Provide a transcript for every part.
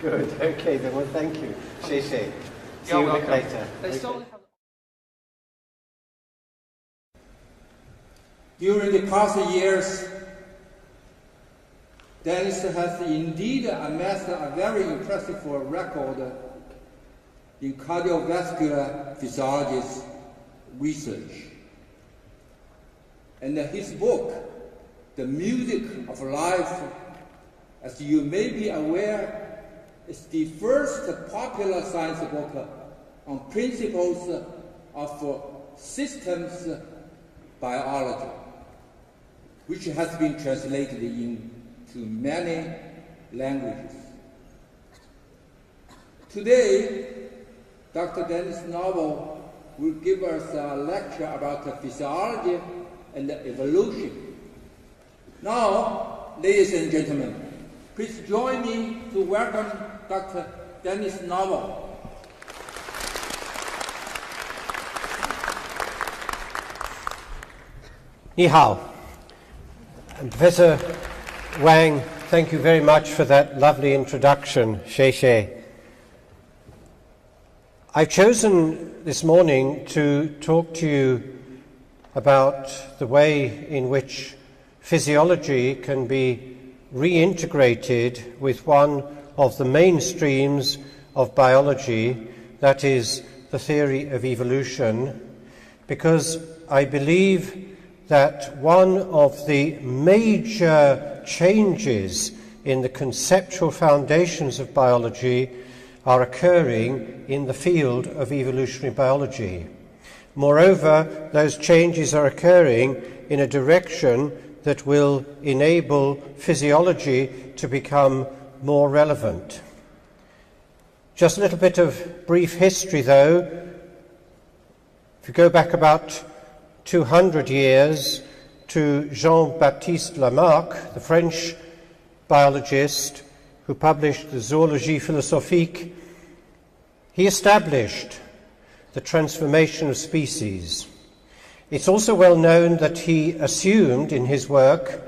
Good. Okay, then. Well, thank you. See you a bit later. During the past years, Denis has indeed amassed a very impressive record in cardiovascular physiology research. And his book, The Music of Life, as you may be aware, is the first popular science book on principles of systems biology, which has been translated into many languages. Today, Dr. Denis Novel will give us a lecture about physiology and evolution. Now, ladies and gentlemen, please join me to welcome Dr. Denis Novel. 你好. Professor Wang, thank you very much for that lovely introduction. 谢谢. I've chosen this morning to talk to you about the way in which physiology can be reintegrated with one of the mainstreams of biology, that is the theory of evolution, because I believe that one of the major changes in the conceptual foundations of biology are occurring in the field of evolutionary biology. Moreover, those changes are occurring in a direction that will enable physiology to become more relevant. Just a little bit of brief history, though. If you go back about 200 years to Jean-Baptiste Lamarck, the French biologist who published the Zoologie philosophique, he established the transformation of species. It's also well known that he assumed in his work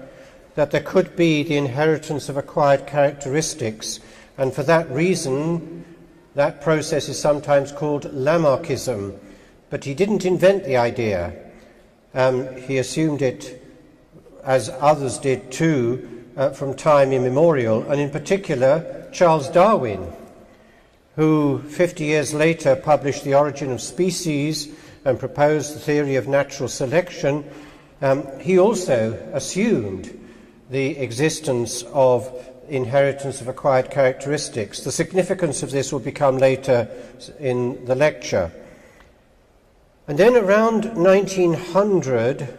that there could be the inheritance of acquired characteristics, and for that reason that process is sometimes called Lamarckism. But he didn't invent the idea. He assumed it, as others did too, from time immemorial, and in particular Charles Darwin, who 50 years later published The Origin of Species and proposed the theory of natural selection. He also assumed the existence of inheritance of acquired characteristics. The significance of this will become later in the lecture. And then around 1900,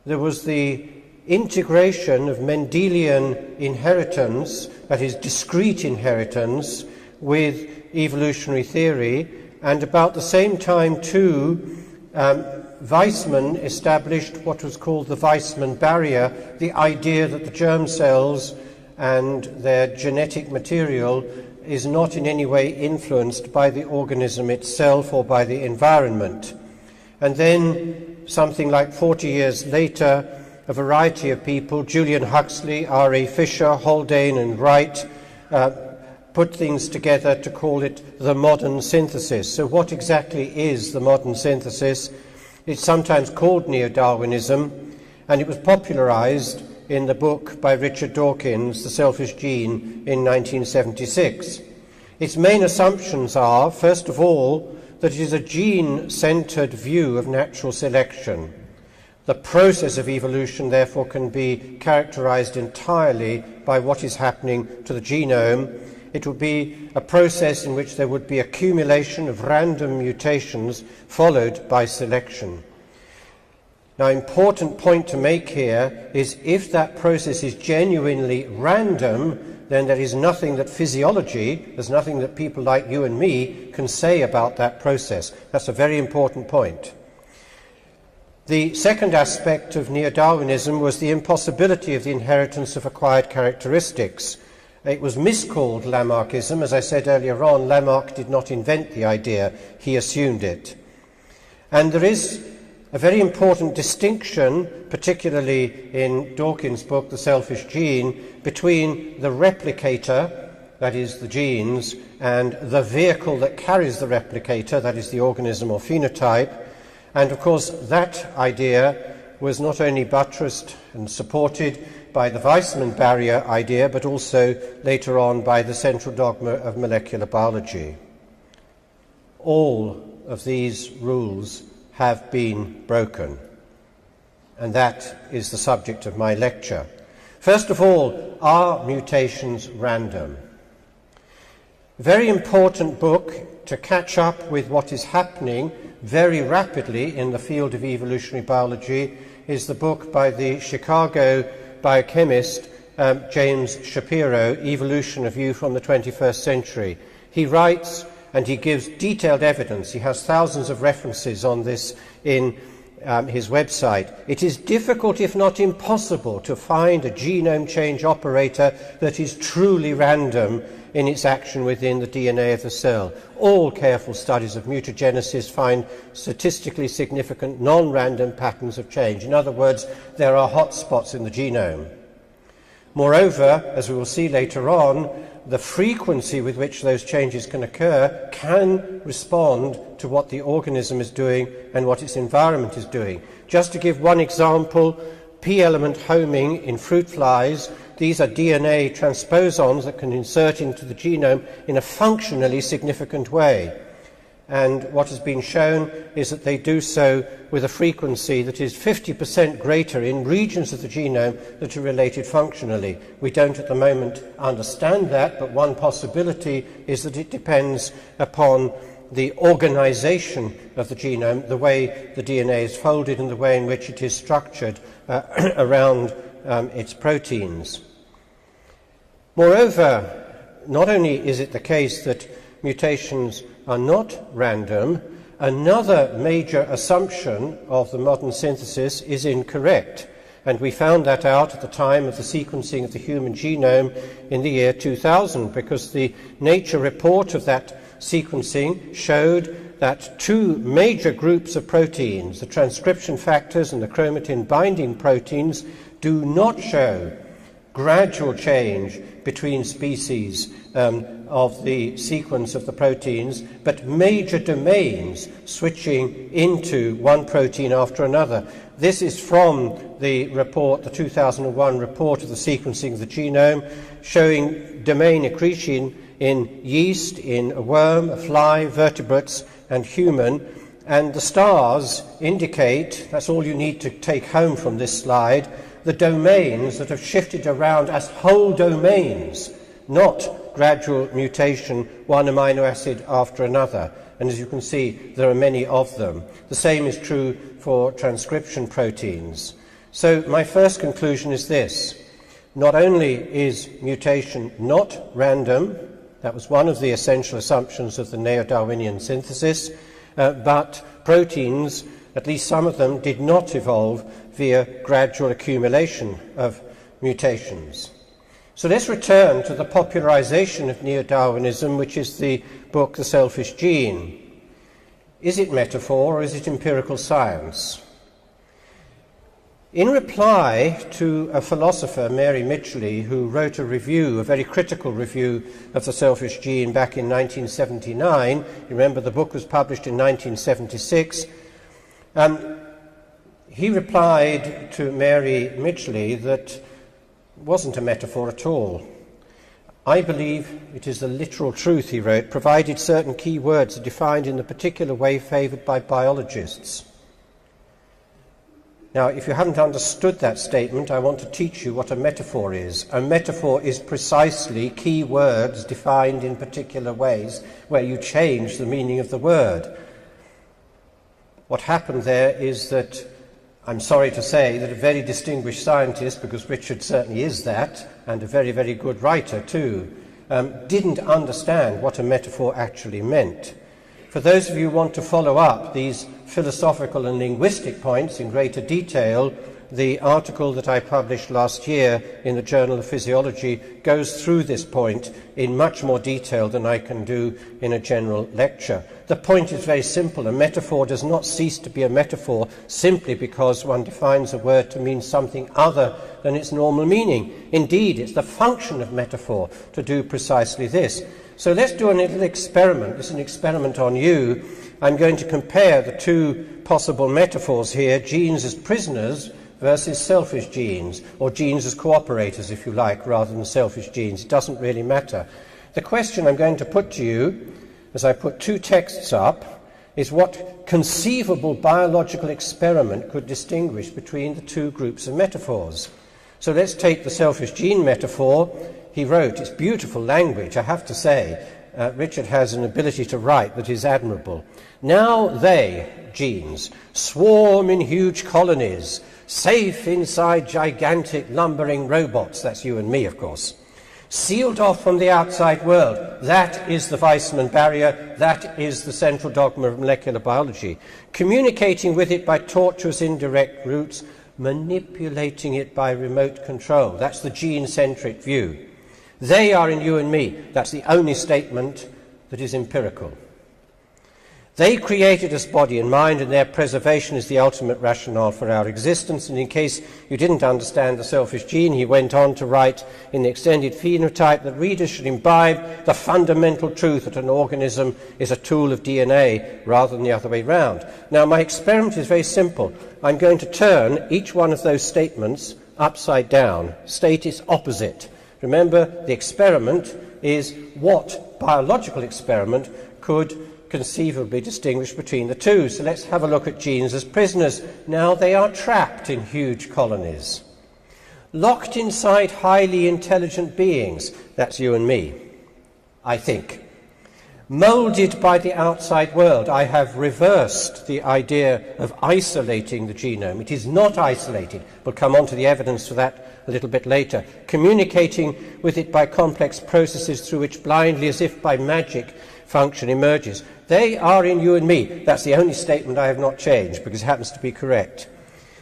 there was the integration of Mendelian inheritance, that is discrete inheritance, with evolutionary theory, and about the same time too, Weizmann established what was called the Weizmann barrier, the idea that the germ cells and their genetic material is not in any way influenced by the organism itself or by the environment. And then, something like 40 years later, a variety of people, Julian Huxley, R.A. Fisher, Haldane and Wright, put things together to call it the modern synthesis. So what exactly is the modern synthesis? It's sometimes called Neo-Darwinism, and it was popularized in the book by Richard Dawkins, The Selfish Gene, in 1976. Its main assumptions are, first of all, that it is a gene-centered view of natural selection. The process of evolution, therefore, can be characterized entirely by what is happening to the genome. It would be a process in which there would be accumulation of random mutations followed by selection. Now, important point to make here is if that process is genuinely random, then there is nothing that physiology, there's nothing that people like you and me can say about that process. That's a very important point. The second aspect of Neo-Darwinism was the impossibility of the inheritance of acquired characteristics. It was miscalled Lamarckism. As I said earlier on, Lamarck did not invent the idea, he assumed it. And there is a very important distinction, particularly in Dawkins' book, The Selfish Gene, between the replicator that is the genes, and the vehicle that carries the replicator, that is the organism or phenotype. And of course that idea was not only buttressed and supported by the Weissman barrier idea, but also later on by the central dogma of molecular biology. All of these rules have been broken, and that is the subject of my lecture. First of all, are mutations random? Very important book to catch up with what is happening very rapidly in the field of evolutionary biology is the book by the Chicago biochemist James Shapiro, Evolution: A View from the 21st Century. He writes and he gives detailed evidence. He has thousands of references on this in his website. It is difficult, if not impossible, to find a genome change operator that is truly random in its action within the DNA of the cell. All careful studies of mutagenesis find statistically significant non-random patterns of change. In other words, there are hotspots in the genome. Moreover, as we will see later on, the frequency with which those changes can occur can respond to what the organism is doing and what its environment is doing. Just to give one example, p-element homing in fruit flies, these are DNA transposons that can insert into the genome in a functionally significant way. And what has been shown is that they do so with a frequency that is 50% greater in regions of the genome that are related functionally. We don't at the moment understand that, but one possibility is that it depends upon the organization of the genome, the way the DNA is folded and the way in which it is structured around its proteins. Moreover, not only is it the case that mutations are not random, another major assumption of the modern synthesis is incorrect. And we found that out at the time of the sequencing of the human genome in the year 2000, because the Nature report of that sequencing showed that two major groups of proteins, the transcription factors and the chromatin binding proteins, do not show gradual change between species of the sequence of the proteins, but major domains switching into one protein after another. This is from the report, the 2001 report of the sequencing of the genome, showing domain accretion in yeast, in a worm, a fly, vertebrates, and human. And the stars indicate, that's all you need to take home from this slide, the domains that have shifted around as whole domains, not gradual mutation, one amino acid after another. And as you can see, there are many of them. The same is true for transcription proteins. So my first conclusion is this. Not only is mutation not random, that was one of the essential assumptions of the neo-Darwinian synthesis, but proteins, at least some of them, did not evolve via gradual accumulation of mutations. So let's return to the popularization of neo-Darwinism, which is the book The Selfish Gene. Is it metaphor or is it empirical science? In reply to a philosopher, Mary Mitchley, who wrote a review, a very critical review of The Selfish Gene back in 1979, remember the book was published in 1976, he replied to Mary Mitchley that it wasn't a metaphor at all. I believe it is the literal truth, he wrote, provided certain key words are defined in the particular way favoured by biologists. Now, if you haven't understood that statement, I want to teach you what a metaphor is. A metaphor is precisely key words defined in particular ways where you change the meaning of the word. What happened there is that, I'm sorry to say, that a very distinguished scientist, because Richard certainly is that, and a very, very good writer too, didn't understand what a metaphor actually meant. For those of you who want to follow up these philosophical and linguistic points in greater detail, the article that I published last year in the Journal of Physiology goes through this point in much more detail than I can do in a general lecture. The point is very simple. A metaphor does not cease to be a metaphor simply because one defines a word to mean something other than its normal meaning. Indeed, it's the function of metaphor to do precisely this. So let's do a little experiment. This is an experiment on you. I'm going to compare the two possible metaphors here, genes as prisoners versus selfish genes, or genes as cooperators, if you like, rather than selfish genes. It doesn't really matter. The question I'm going to put to you, as I put two texts up, is what conceivable biological experiment could distinguish between the two groups of metaphors. So let's take the selfish gene metaphor. He wrote, it's beautiful language, I have to say. Richard has an ability to write that is admirable. Now they, genes, swarm in huge colonies, safe inside gigantic lumbering robots. That's you and me, of course. Sealed off from the outside world. That is the Weissman barrier. That is the central dogma of molecular biology. Communicating with it by tortuous indirect routes, manipulating it by remote control. That's the gene-centric view. They are in you and me. That's the only statement that is empirical. They created us body and mind, and their preservation is the ultimate rationale for our existence. And in case you didn't understand the selfish gene, he went on to write in the extended phenotype that readers should imbibe the fundamental truth that an organism is a tool of DNA rather than the other way round. Now, my experiment is very simple. I'm going to turn each one of those statements upside down, state its opposite. Remember, the experiment is what biological experiment could conceivably distinguish between the two. So let's have a look at genes as prisoners. Now they are trapped in huge colonies, locked inside highly intelligent beings. That's you and me, I think. Moulded by the outside world. I have reversed the idea of isolating the genome. It is not isolated. We'll come on to the evidence for that a little bit later. Communicating with it by complex processes through which blindly, as if by magic, function emerges. They are in you and me. That's the only statement I have not changed because it happens to be correct.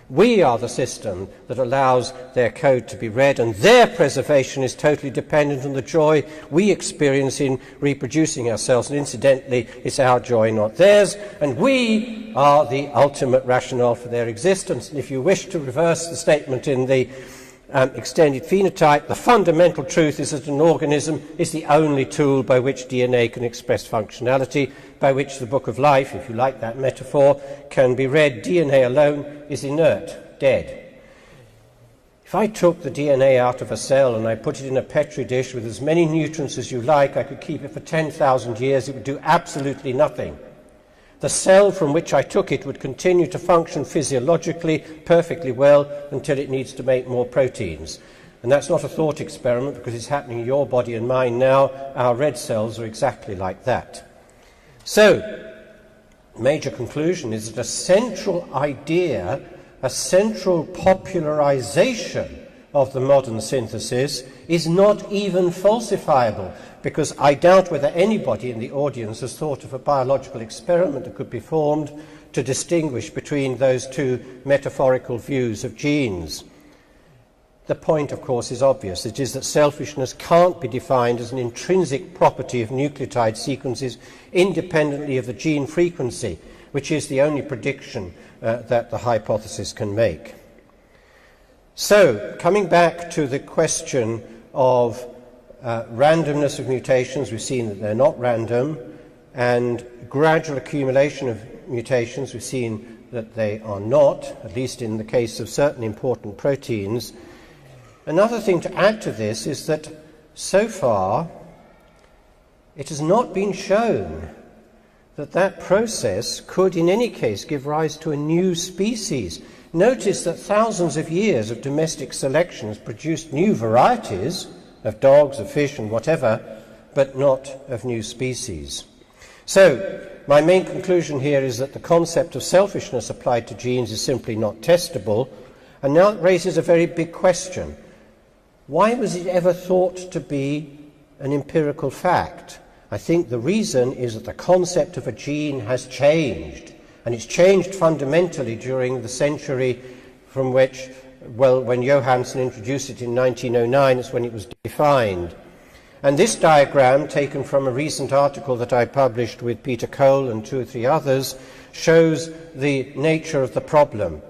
We are the system that allows their code to be read, and their preservation is totally dependent on the joy we experience in reproducing ourselves. And incidentally, it's our joy, not theirs. And we are the ultimate rationale for their existence. And if you wish to reverse the statement in the extended phenotype, the fundamental truth is that an organism is the only tool by which DNA can express functionality, by which the book of life, if you like that metaphor, can be read. DNA alone is inert, dead. If I took the DNA out of a cell and I put it in a petri dish with as many nutrients as you like, I could keep it for 10,000 years. It would do absolutely nothing. The cell from which I took it would continue to function physiologically perfectly well until it needs to make more proteins. And that's not a thought experiment because it's happening in your body and mine now. Our red cells are exactly like that. So, major conclusion is that a central idea, a central popularization of the modern synthesis is not even falsifiable, because I doubt whether anybody in the audience has thought of a biological experiment that could be formed to distinguish between those two metaphorical views of genes. The point, of course, is obvious. It is that selfishness can't be defined as an intrinsic property of nucleotide sequences independently of the gene frequency, which is the only prediction that the hypothesis can make. So, coming back to the question of randomness of mutations, we've seen that they're not random, and gradual accumulation of mutations, we've seen that they are not, at least in the case of certain important proteins. Another thing to add to this is that so far it has not been shown that that process could in any case give rise to a new species. Notice that thousands of years of domestic selection has produced new varieties of dogs, of fish and whatever, but not of new species. So, my main conclusion here is that the concept of selfishness applied to genes is simply not testable, and now it raises a very big question. Why was it ever thought to be an empirical fact? I think the reason is that the concept of a gene has changed, and it's changed fundamentally during the century from which, well, when Johansen introduced it in 1909, is when it was defined. And this diagram, taken from a recent article that I published with Peter Cole and 2 or 3 others, shows the nature of the problem.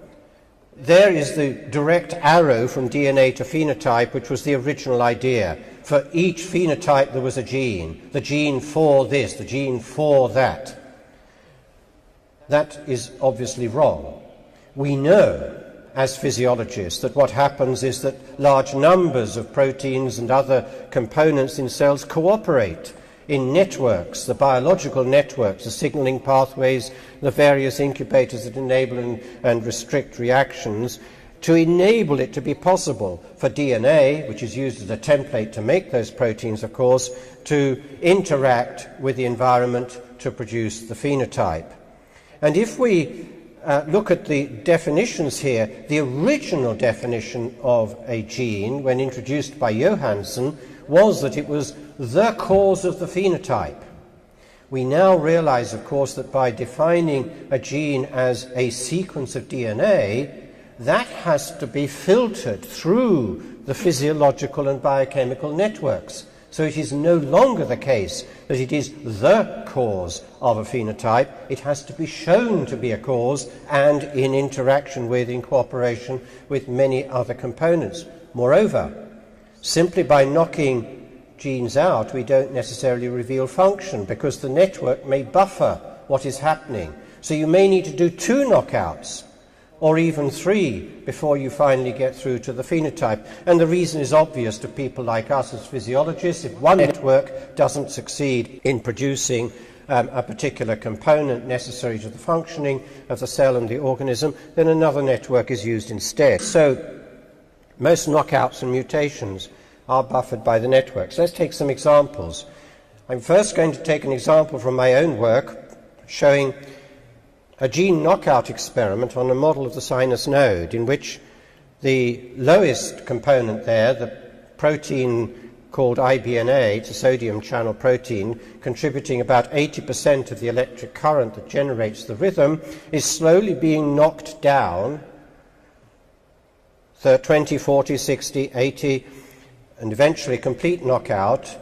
There is the direct arrow from DNA to phenotype, which was the original idea. For each phenotype there was a gene. The gene for this, the gene for that. That is obviously wrong. We know, as physiologists, that what happens is that large numbers of proteins and other components in cells cooperate in networks, the biological networks, the signaling pathways, the various incubators that enable and restrict reactions, to enable it to be possible for DNA, which is used as a template to make those proteins, of course, to interact with the environment to produce the phenotype. And if we look at the definitions here, the original definition of a gene, when introduced by Johansen, was that it was the cause of the phenotype. We now realize, of course, that by defining a gene as a sequence of DNA, that has to be filtered through the physiological and biochemical networks. So it is no longer the case that it is the cause of a phenotype. It has to be shown to be a cause and in interaction with, in cooperation with many other components. Moreover, simply by knocking genes out, we don't necessarily reveal function, because the network may buffer what is happening. So you may need to do 2 knockouts, or even 3, before you finally get through to the phenotype. And the reason is obvious to people like us as physiologists. If one network doesn't succeed in producing a particular component necessary to the functioning of the cell and the organism, then another network is used instead. So most knockouts and mutations are buffered by the networks. Let's take some examples. I'm first going to take an example from my own work showing a gene knockout experiment on a model of the sinus node, in which the lowest component there, the protein called IBNA, it's a sodium channel protein, contributing about 80% of the electric current that generates the rhythm, is slowly being knocked down, 20, 40, 60, 80, and eventually complete knockout.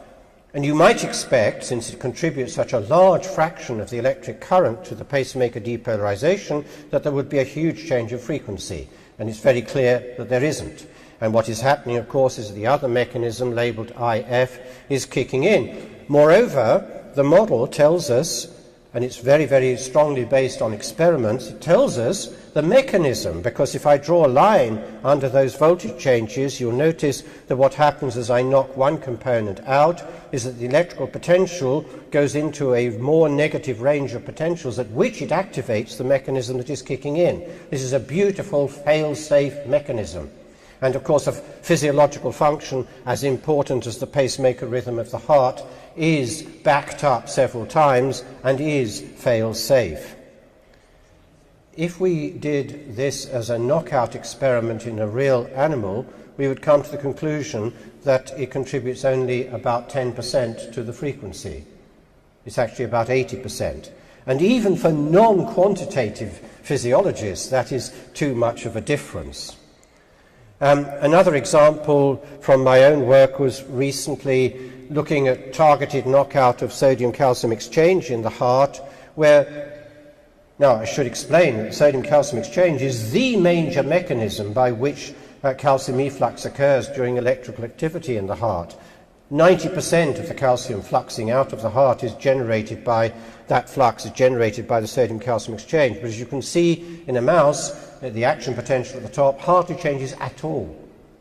And you might expect, since it contributes such a large fraction of the electric current to the pacemaker depolarization, that there would be a huge change of frequency. And it's very clear that there isn't. And what is happening, of course, is the other mechanism, labeled IF, is kicking in. Moreover, the model tells us, and it's very, very strongly based on experiments, it tells us the mechanism, because if I draw a line under those voltage changes, you'll notice that what happens as I knock one component out is that the electrical potential goes into a more negative range of potentials at which it activates the mechanism that is kicking in. This is a beautiful fail-safe mechanism. And of course, a physiological function as important as the pacemaker rhythm of the heart is backed up several times and is fail-safe. If we did this as a knockout experiment in a real animal, we would come to the conclusion that it contributes only about 10% to the frequency. It's actually about 80%. And even for non-quantitative physiologists, that is too much of a difference. Another example from my own work was recently looking at targeted knockout of sodium-calcium exchange in the heart, where, now I should explain that sodium-calcium exchange is the major mechanism by which calcium efflux occurs during electrical activity in the heart. 90% of the calcium fluxing out of the heart is generated by, that flux is generated by the sodium-calcium exchange. But as you can see in a mouse, the action potential at the top hardly changes at all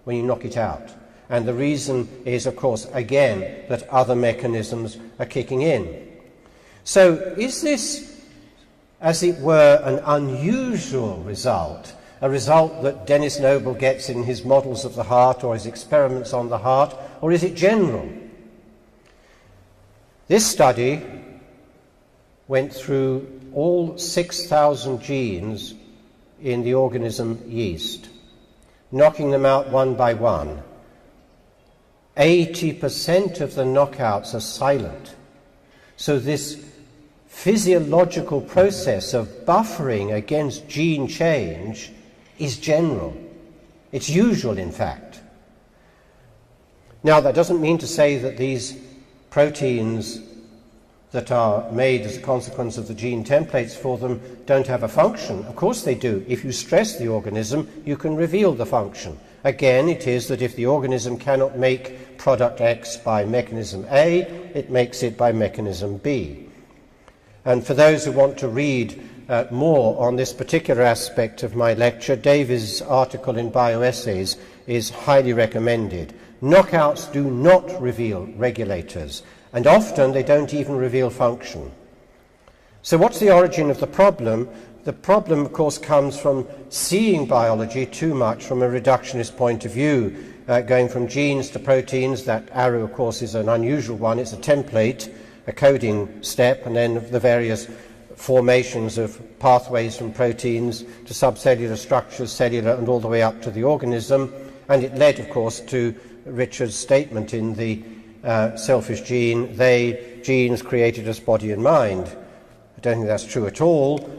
when you knock it out. And the reason is, of course, again, that other mechanisms are kicking in. So is this, as it were, an unusual result, a result that Denis Noble gets in his models of the heart or his experiments on the heart, or is it general? This study went through all 6,000 genes in the organism yeast, knocking them out one by one. 80% of the knockouts are silent. So this physiological process of buffering against gene change is general. It's usual, in fact. Now, that doesn't mean to say that these proteins that are made as a consequence of the gene templates for them don't have a function. Of course they do. If you stress the organism, you can reveal the function. Again, it is that if the organism cannot make product X by mechanism A, it makes it by mechanism B. And for those who want to read more on this particular aspect of my lecture, Davies' article in Bioessays is highly recommended. Knockouts do not reveal regulators, and often they don't even reveal function. So what's the origin of the problem? The problem, of course, comes from seeing biology too much from a reductionist point of view, going from genes to proteins. That arrow, of course, is an unusual one. It's a template, a coding step, and then the various formations of pathways from proteins to subcellular structures, cellular, and all the way up to the organism. And it led, of course, to Richard's statement in the selfish gene, genes created us body and mind. I don't think that's true at all.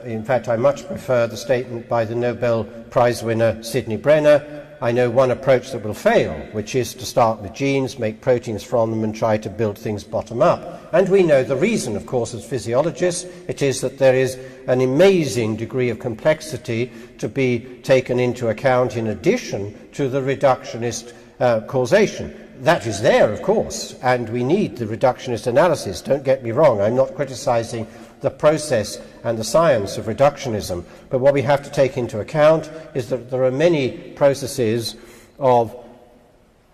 In fact, I much prefer the statement by the Nobel Prize winner Sidney Brenner. I know one approach that will fail, which is to start with genes, make proteins from them, and try to build things bottom up. And we know the reason, of course, as physiologists. It is that there is an amazing degree of complexity to be taken into account in addition to the reductionist causation. That is there, of course, and we need the reductionist analysis. Don't get me wrong, I'm not criticizing the process and the science of reductionism, but what we have to take into account is that there are many processes of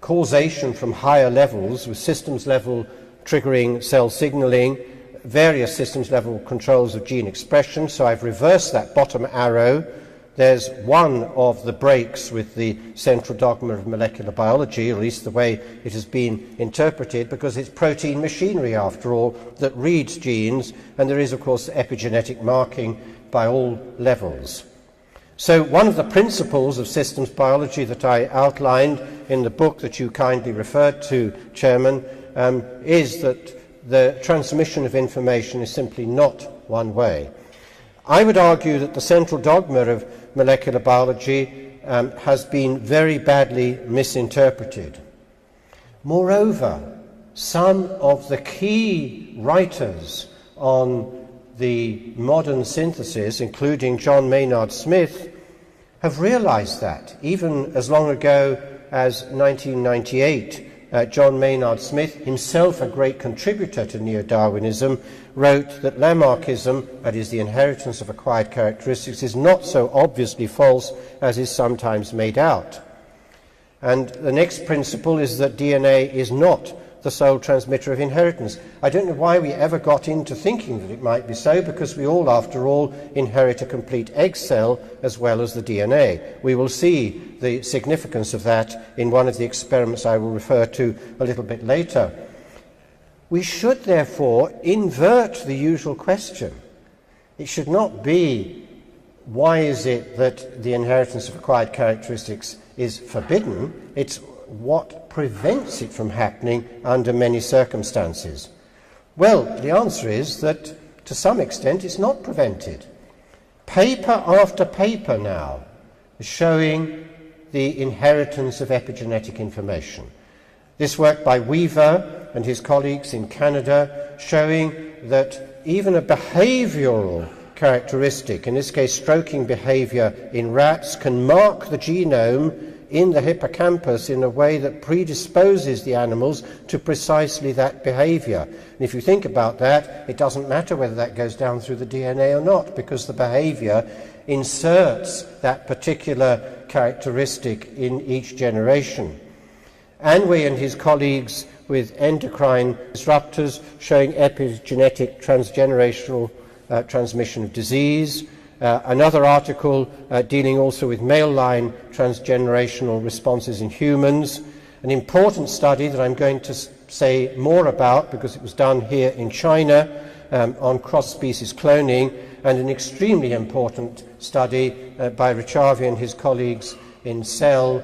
causation from higher levels, with systems level triggering cell signaling, various systems level controls of gene expression. So I've reversed that bottom arrow. There's one of the breaks with the central dogma of molecular biology, or at least the way it has been interpreted, because it's protein machinery, after all, that reads genes, and there is, of course, epigenetic marking by all levels. So one of the principles of systems biology that I outlined in the book that you kindly referred to, Chairman, is that the transmission of information is simply not one way. I would argue that the central dogma of molecular biology has been very badly misinterpreted. Moreover, some of the key writers on the modern synthesis, including John Maynard Smith, have realized that. Even as long ago as 1998, John Maynard Smith, himself a great contributor to neo-Darwinism, wrote that Lamarckism, that is the inheritance of acquired characteristics, is not so obviously false as is sometimes made out. And the next principle is that DNA is not the sole transmitter of inheritance. I don't know why we ever got into thinking that it might be so, because we all, after all, inherit a complete egg cell as well as the DNA. We will see the significance of that in one of the experiments I will refer to a little bit later. We should, therefore, invert the usual question. It should not be, why is it that the inheritance of acquired characteristics is forbidden? It's what prevents it from happening under many circumstances. Well, the answer is that, to some extent, it's not prevented. Paper after paper now is showing the inheritance of epigenetic information. This work by Weaver and his colleagues in Canada showing that even a behavioral characteristic, in this case stroking behavior in rats, can mark the genome in the hippocampus in a way that predisposes the animals to precisely that behavior. And if you think about that, it doesn't matter whether that goes down through the DNA or not, because the behavior inserts that particular characteristic in each generation. Anway and his colleagues with endocrine disruptors showing epigenetic transgenerational transmission of disease. Another article dealing also with male line transgenerational responses in humans. An important study that I'm going to say more about because it was done here in China on cross-species cloning, and an extremely important study by Richavi and his colleagues in Cell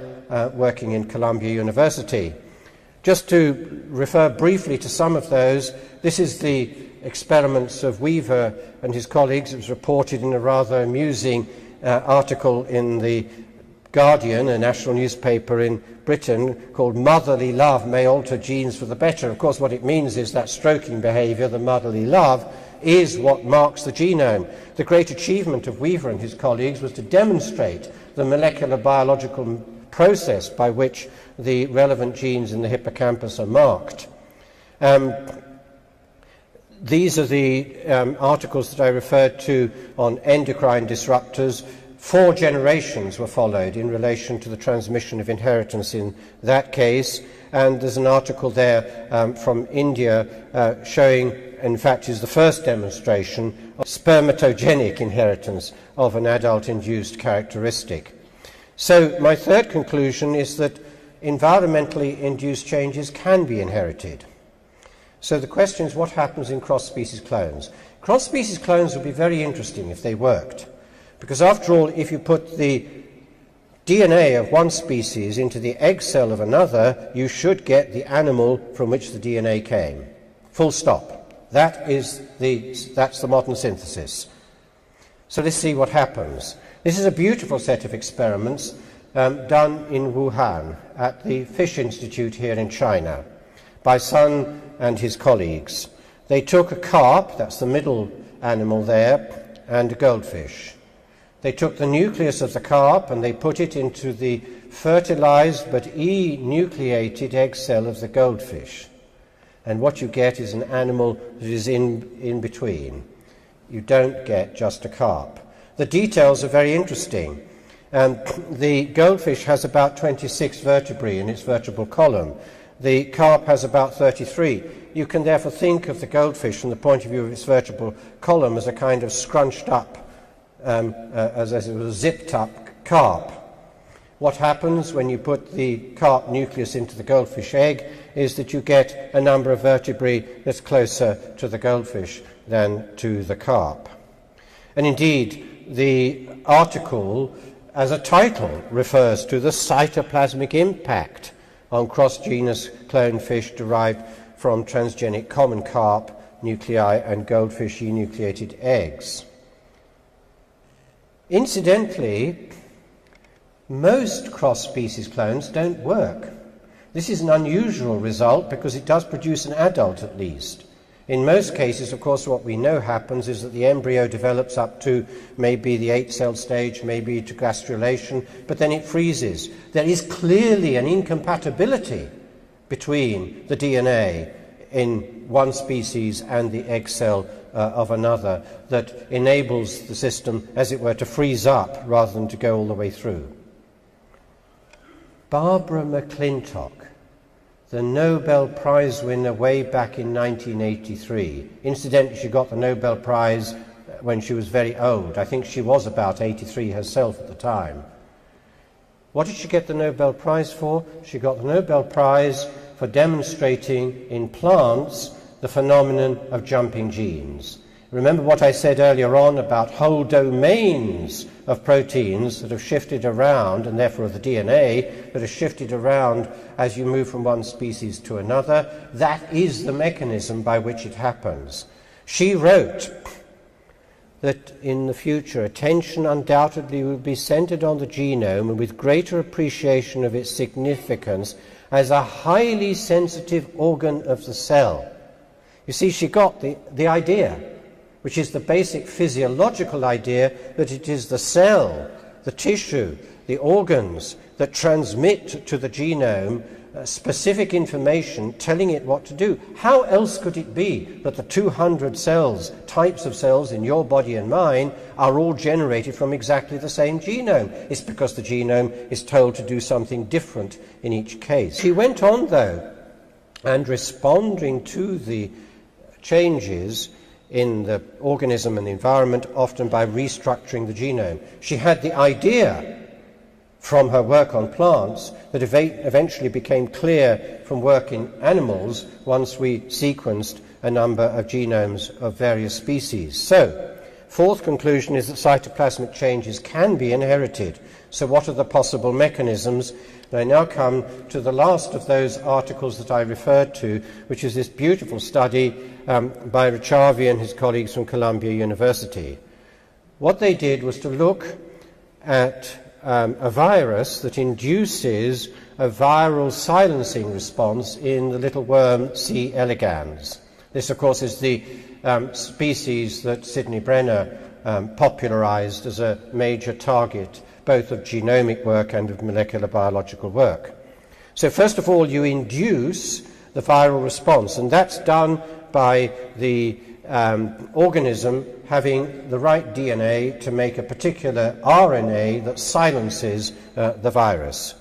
working in Columbia University. Just to refer briefly to some of those, this is the experiments of Weaver and his colleagues. It was reported in a rather amusing article in the Guardian, a national newspaper in Britain, called "Motherly Love May Alter Genes for the Better." Of course, what it means is that stroking behaviour, the motherly love, is what marks the genome. The great achievement of Weaver and his colleagues was to demonstrate the molecular biological process by which the relevant genes in the hippocampus are marked. These are the articles that I referred to on endocrine disruptors. 4 generations were followed in relation to the transmission of inheritance in that case, and there's an article there from India showing, in fact, is the first demonstration of spermatogenic inheritance of an adult-induced characteristic. So my third conclusion is that environmentally induced changes can be inherited. So the question is, what happens in cross-species clones? Cross-species clones would be very interesting if they worked, because after all, if you put the DNA of one species into the egg cell of another, you should get the animal from which the DNA came. Full stop. That's the modern synthesis. So let's see what happens. This is a beautiful set of experiments done in Wuhan at the Fish Institute here in China by Sun and his colleagues. They took a carp, that's the middle animal there, and a goldfish. They took the nucleus of the carp and they put it into the fertilized but enucleated egg cell of the goldfish. And what you get is an animal that is in between. You don't get just a carp. The details are very interesting. The goldfish has about 26 vertebrae in its vertebral column. The carp has about 33. You can therefore think of the goldfish from the point of view of its vertebral column as a kind of scrunched up, as it was a zipped up carp. What happens when you put the carp nucleus into the goldfish egg is that you get a number of vertebrae that's closer to the goldfish than to the carp. And indeed, the article, as a title, refers to the cytoplasmic impact on cross-genus clone fish derived from transgenic common carp nuclei and goldfish enucleated eggs. Incidentally, most cross-species clones don't work. This is an unusual result because it does produce an adult at least. In most cases, of course, what we know happens is that the embryo develops up to maybe the 8-cell stage, maybe to gastrulation, but then it freezes. There is clearly an incompatibility between the DNA in one species and the egg cell of another that enables the system, as it were, to freeze up rather than to go all the way through. Barbara McClintock, the Nobel Prize winner way back in 1983. Incidentally, she got the Nobel Prize when she was very old. I think she was about 83 herself at the time. What did she get the Nobel Prize for? She got the Nobel Prize for demonstrating in plants the phenomenon of jumping genes. Remember what I said earlier on about whole domains of proteins that have shifted around, and therefore the DNA that has shifted around as you move from one species to another. That is the mechanism by which it happens. She wrote that in the future attention undoubtedly will be centered on the genome, and with greater appreciation of its significance as a highly sensitive organ of the cell. You see, she got the idea, which is the basic physiological idea that it is the cell, the tissue, the organs that transmit to the genome specific information telling it what to do. How else could it be that the 200 cells, types of cells in your body and mine, are all generated from exactly the same genome? It's because the genome is told to do something different in each case. She went on, though, and responding to the changes in the organism and the environment, often by restructuring the genome. She had the idea from her work on plants that eventually became clear from work in animals once we sequenced a number of genomes of various species. So, fourth conclusion is that cytoplasmic changes can be inherited. So what are the possible mechanisms? And I now come to the last of those articles that I referred to, which is this beautiful study by Richavi and his colleagues from Columbia University. What they did was to look at a virus that induces a viral silencing response in the little worm C. elegans. This, of course, is the species that Sidney Brenner popularized as a major target both of genomic work and of molecular biological work. So first of all, you induce the viral response, and that's done by the organism having the right DNA to make a particular RNA that silences the virus.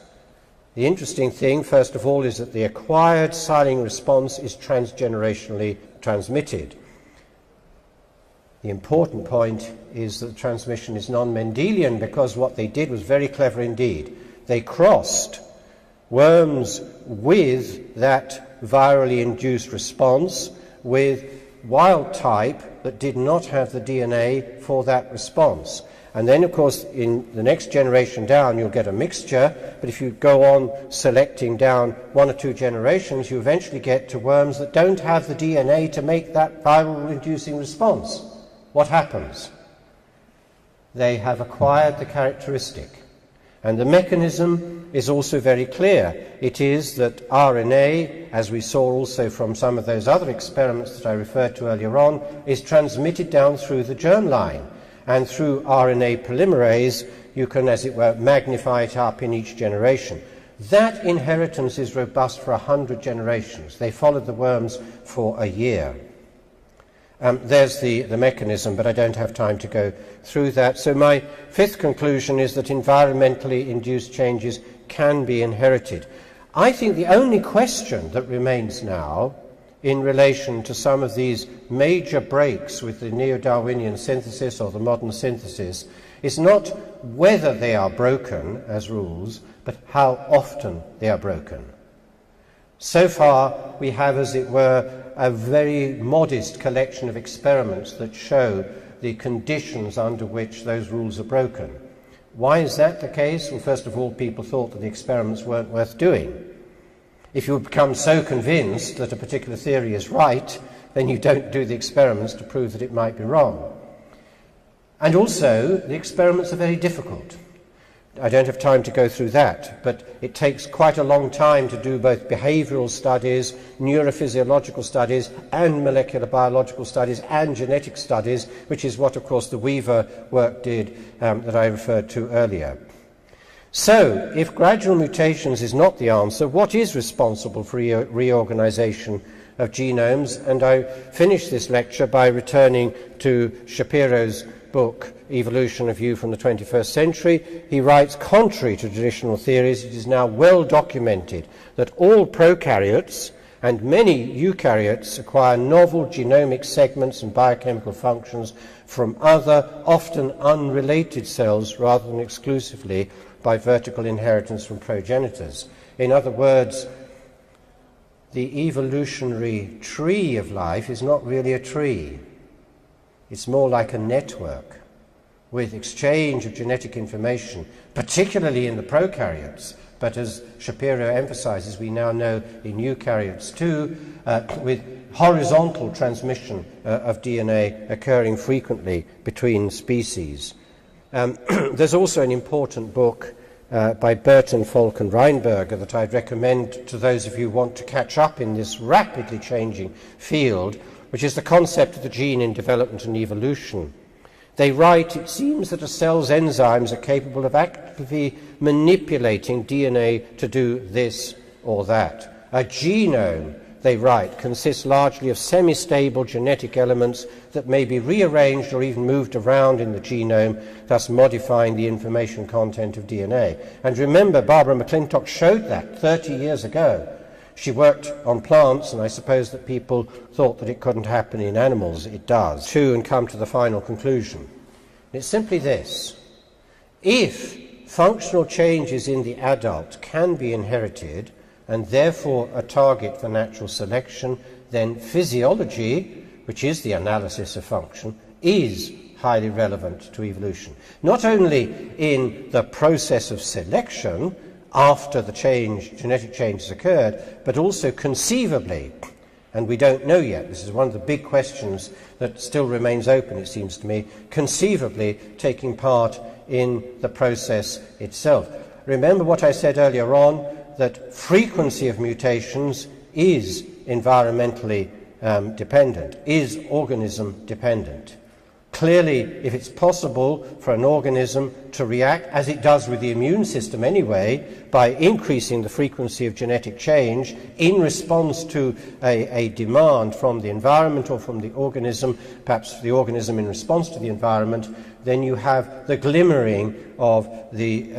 The interesting thing, first of all, is that the acquired silencing response is transgenerationally transmitted. The important point is that the transmission is non-Mendelian, because what they did was very clever indeed. They crossed worms with that virally induced response with wild type that did not have the DNA for that response. And then, of course, in the next generation down, you'll get a mixture, but if you go on selecting down 1 or 2 generations, you eventually get to worms that don't have the DNA to make that viral-inducing response. What happens? They have acquired the characteristic. And the mechanism is also very clear. It is that RNA, as we saw also from some of those other experiments that I referred to earlier on, is transmitted down through the germline. And through RNA polymerase, you can, as it were, magnify it up in each generation. That inheritance is robust for 100 generations. They followed the worms for a year. There's the mechanism, but I don't have time to go through that. So my fifth conclusion is that environmentally induced changes can be inherited. I think the only question that remains now in relation to some of these major breaks with the neo-Darwinian synthesis or the modern synthesis is not whether they are broken as rules, but how often they are broken. So far, we have, as it were, a very modest collection of experiments that show the conditions under which those rules are broken. Why is that the case? Well, first of all, people thought that the experiments weren't worth doing. If you become so convinced that a particular theory is right, then you don't do the experiments to prove that it might be wrong. And also, the experiments are very difficult. I don't have time to go through that, but it takes quite a long time to do both behavioral studies, neurophysiological studies, and molecular biological studies, and genetic studies, which is what, of course, the Weaver work did that I referred to earlier. So, if gradual mutations is not the answer, what is responsible for reorganization of genomes? And I finish this lecture by returning to Shapiro's book, Evolution, A View from the 21st Century. He writes, contrary to traditional theories, it is now well documented that all prokaryotes and many eukaryotes acquire novel genomic segments and biochemical functions from other, often unrelated cells rather than exclusively by vertical inheritance from progenitors. In other words, the evolutionary tree of life is not really a tree. It's more like a network with exchange of genetic information, particularly in the prokaryotes, but as Shapiro emphasizes, we now know in eukaryotes too, with horizontal transmission of DNA occurring frequently between species. There's also an important book by Burton, Falk and Reinberger that I'd recommend to those of you who want to catch up in this rapidly changing field, which is the concept of the gene in development and evolution. They write, it seems that a cell's enzymes are capable of actively manipulating DNA to do this or that. A genome, they write, consists largely of semi-stable genetic elements that may be rearranged or even moved around in the genome, thus modifying the information content of DNA. And remember, Barbara McClintock showed that 30 years ago. She worked on plants, and I suppose that people thought that it couldn't happen in animals. It does. And come to the final conclusion. It's simply this. If functional changes in the adult can be inherited, and therefore a target for natural selection, then physiology, which is the analysis of function, is highly relevant to evolution. Not only in the process of selection, after the genetic change has occurred, but also conceivably And we don't know yet. This is one of the big questions that still remains open, it seems to me, conceivably taking part in the process itself. Remember what I said earlier on, that frequency of mutations is environmentally dependent, is organism dependent. Clearly, if it's possible for an organism to react, as it does with the immune system anyway, by increasing the frequency of genetic change in response to a demand from the environment or from the organism, perhaps the organism in response to the environment, then you have the glimmering of the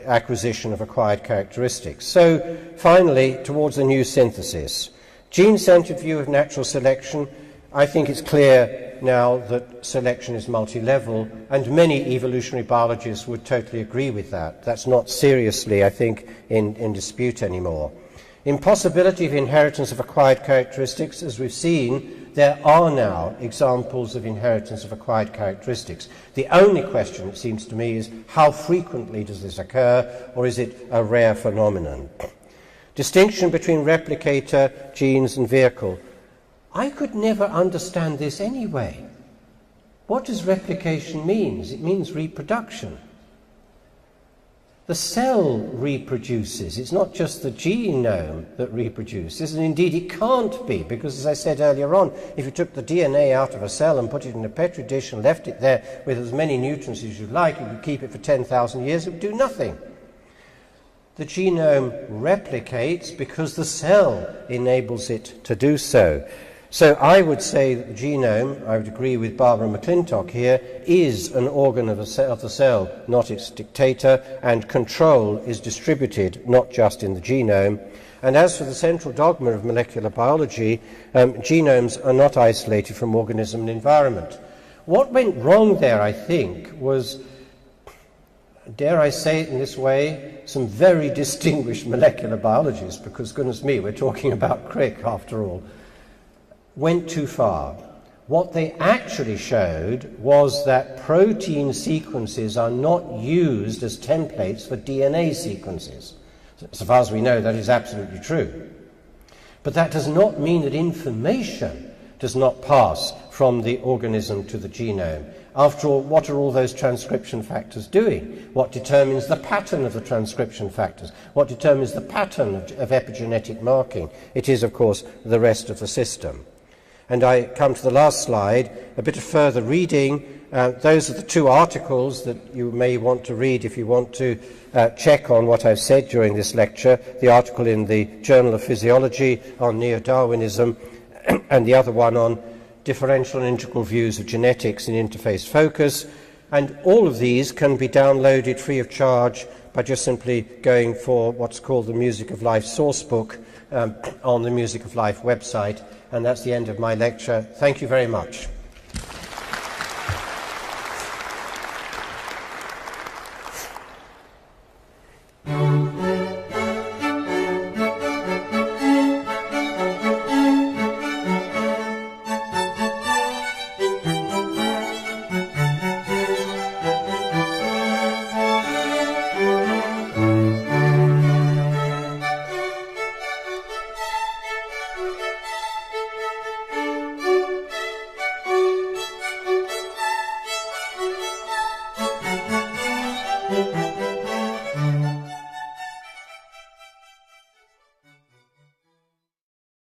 acquisition of acquired characteristics. So, finally, towards the new synthesis. Gene-centered view of natural selection, I think it's clear now that selection is multi-level, and many evolutionary biologists would totally agree with that. That's not seriously, I think, in dispute anymore. Impossibility of inheritance of acquired characteristics, as we've seen, there are now examples of inheritance of acquired characteristics. The only question, it seems to me, is how frequently does this occur, or is it a rare phenomenon? Distinction between replicator, genes, and vehicle. I could never understand this anyway. What does replication mean? It means reproduction. The cell reproduces. It's not just the genome that reproduces, and indeed it can't be, because as I said earlier on, if you took the DNA out of a cell and put it in a petri dish and left it there with as many nutrients as you like, you could keep it for 10,000 years, it would do nothing. The genome replicates because the cell enables it to do so. So I would say that the genome, I would agree with Barbara McClintock here, is an organ of the cell, not its dictator, and control is distributed not just in the genome. And as for the central dogma of molecular biology, genomes are not isolated from organism and environment. What went wrong there, I think, was, dare I say it in this way, some very distinguished molecular biologists, because goodness me, we're talking about Crick after all, went too far. What they actually showed was that protein sequences are not used as templates for DNA sequences. So far as we know, that is absolutely true. But that does not mean that information does not pass from the organism to the genome. After all, what are all those transcription factors doing? What determines the pattern of the transcription factors? What determines the pattern of epigenetic marking? It is, of course, the rest of the system. And I come to the last slide, a bit of further reading. Those are the two articles that you may want to read if you want to check on what I've said during this lecture. The article in the Journal of Physiology on Neo-Darwinism and the other one on differential and integral views of genetics in interface focus. And all of these can be downloaded free of charge by just simply going for what's called the Music of Life sourcebook on the Music of Life website. And that's the end of my lecture. Thank you very much.